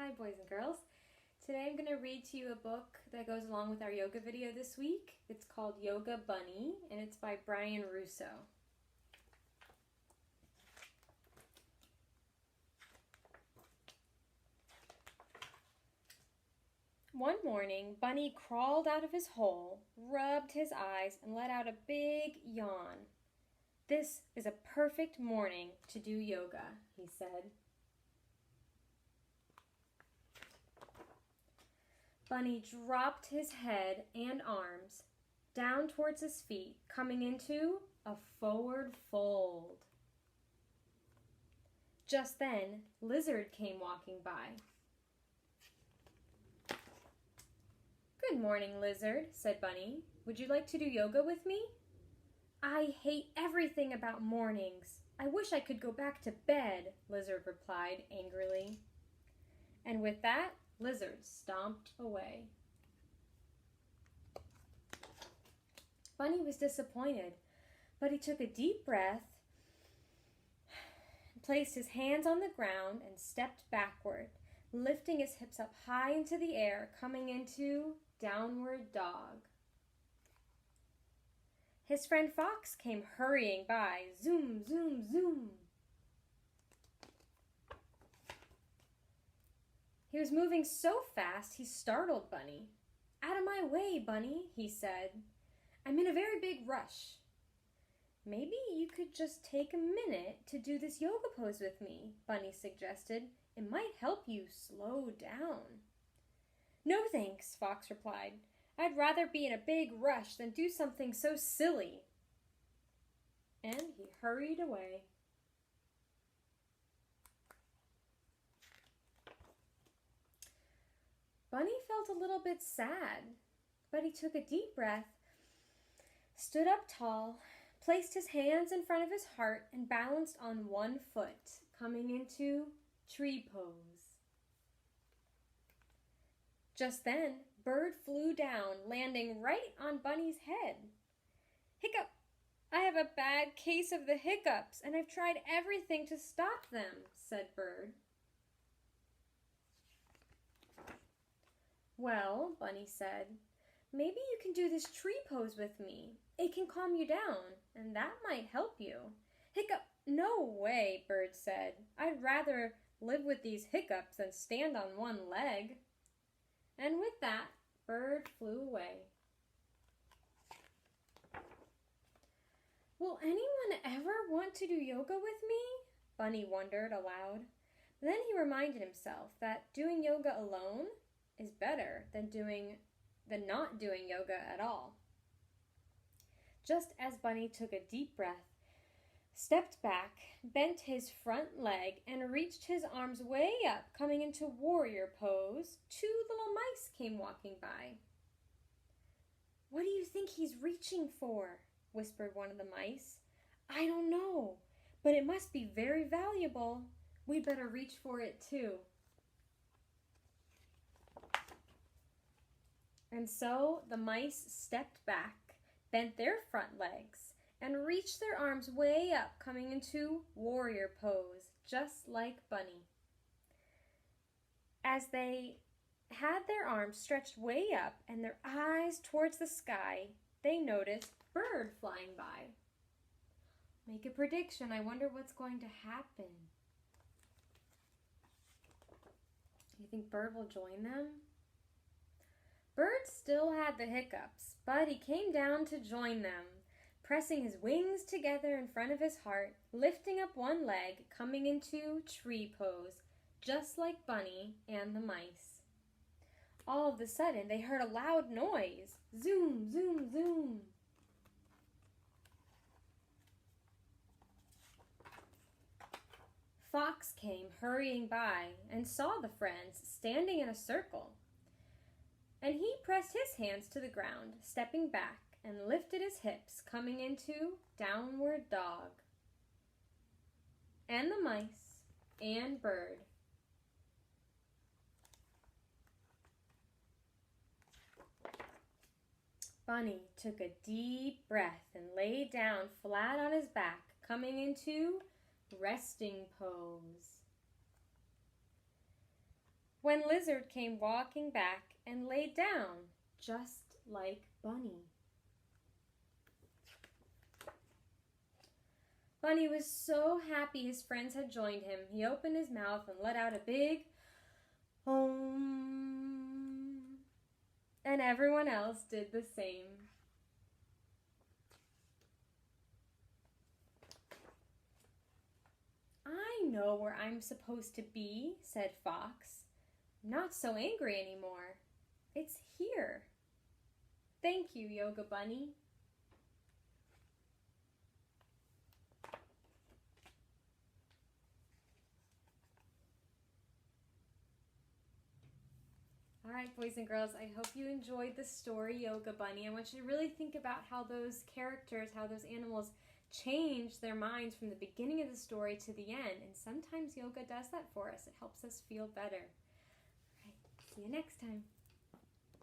Hi boys and girls. Today I'm going to read to you a book that goes along with our yoga video this week. It's called Yoga Bunny and it's by Brian Russo. One morning, Bunny crawled out of his hole, rubbed his eyes, and let out a big yawn. "This is a perfect morning to do yoga," he said. Bunny dropped his head and arms down towards his feet, coming into a forward fold. Just then, Lizard came walking by. "Good morning, Lizard," said Bunny. "Would you like to do yoga with me?" "I hate everything about mornings. I wish I could go back to bed," Lizard replied angrily. And with that, Lizard stomped away. Bunny was disappointed, but he took a deep breath, placed his hands on the ground, and stepped backward, lifting his hips up high into the air, coming into downward dog. His friend Fox came hurrying by. Zoom, zoom, zoom. He was moving so fast he startled Bunny. "Out of my way, Bunny," he said. "I'm in a very big rush." "Maybe you could just take a minute to do this yoga pose with me," Bunny suggested. "It might help you slow down." "No thanks," Fox replied. "I'd rather be in a big rush than do something so silly." And he hurried away. Bunny felt a little bit sad, but he took a deep breath, stood up tall, placed his hands in front of his heart, and balanced on one foot, coming into tree pose. Just then, Bird flew down, landing right on Bunny's head. "Hiccup! I have a bad case of the hiccups, and I've tried everything to stop them," said Bird. "Well," Bunny said, "maybe you can do this tree pose with me. It can calm you down, and that might help you." "Hiccup! No way," Bird said. "I'd rather live with these hiccups than stand on one leg." And with that, Bird flew away. "Will anyone ever want to do yoga with me?" Bunny wondered aloud. Then he reminded himself that doing yoga alone is better than not doing yoga at all. Just as Bunny took a deep breath, stepped back, bent his front leg, and reached his arms way up, coming into warrior pose, two little mice came walking by. "What do you think he's reaching for?" whispered one of the mice. "I don't know, but it must be very valuable. We'd better reach for it too." And so the mice stepped back, bent their front legs, and reached their arms way up, coming into warrior pose, just like Bunny. As they had their arms stretched way up and their eyes towards the sky, they noticed Bird flying by. Make a prediction. I wonder what's going to happen. You think Bird will join them? Bird still had the hiccups, but he came down to join them, pressing his wings together in front of his heart, lifting up one leg, coming into tree pose, just like Bunny and the mice. All of a sudden, they heard a loud noise. Zoom, zoom, zoom. Fox came hurrying by and saw the friends standing in a circle. And he pressed his hands to the ground, stepping back, and lifted his hips, coming into downward dog. And the mice and Bird. Bunny took a deep breath and lay down flat on his back, coming into resting pose. when Lizard came walking back and laid down, just like Bunny. Bunny was so happy his friends had joined him, he opened his mouth and let out a big "Om," and everyone else did the same. I know where I'm supposed to be, said Fox. Not so angry anymore. It's here. Thank you, Yoga Bunny. All right, boys and girls, I hope you enjoyed the story, Yoga Bunny. I want you to really think about how those characters, how those animals change their minds from the beginning of the story to the end. And sometimes yoga does that for us. It helps us feel better. All right, see you next time.